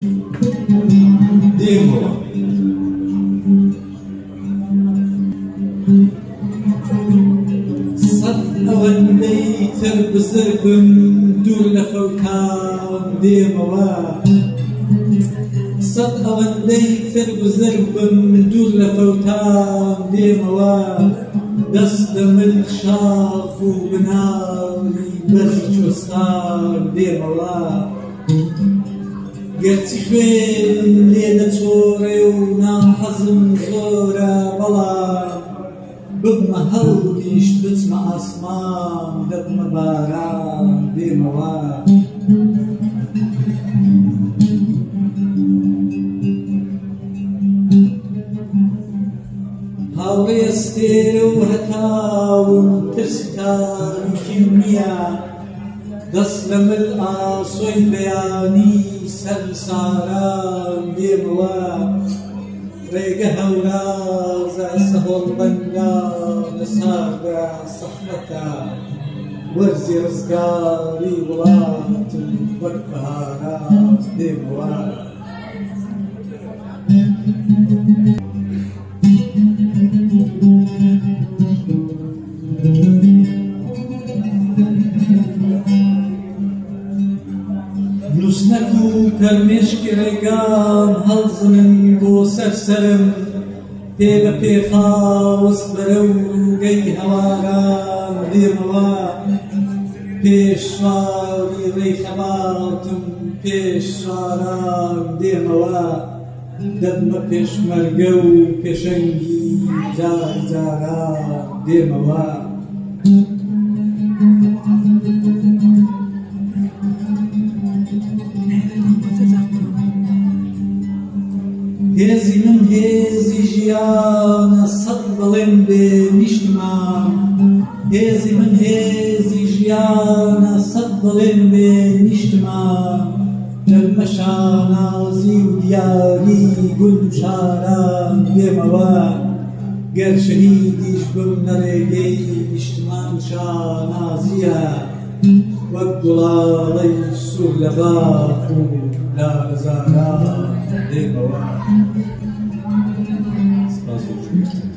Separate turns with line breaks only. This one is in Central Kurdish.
ديمو صد أولي تربزركم دور لفوتان ديمو صد أولي تربزركم دور لفوتان ديمو دست من شاف وبناري بزي شوستان ديمو قرتي خوين ليدة شوري وناحزم زورة بلا ببما هوليش بتسمع أسمان دبما باران ديموا هاوري استير وهتاون ترسكان كيميا دسلم الآسوي بياني سرساران ديموا ريقه وراز سهول بنقا نساقا صحبتا ورزي رزقاري ولات والبهارات ديموا نوسنكو كرمشك ريقام هلزمن بو سرسرم بيبا بيخا وصبرو قي هوارام ديموا بيشواري ريخباتم بيشوارام ديموا دبما بيش مرقو بيشنجي جار جارام ديموا هزي من هزي جيانا صدلن بنجتمع هزي من هزي جيانا صدلن بنجتمع المشانا زي ودياري قل شاران ديموا قر شهيدي شبرنا ريقي اجتماع شانا زيا والقلالي السور لباخو لا زاران ديموا. Спасибо.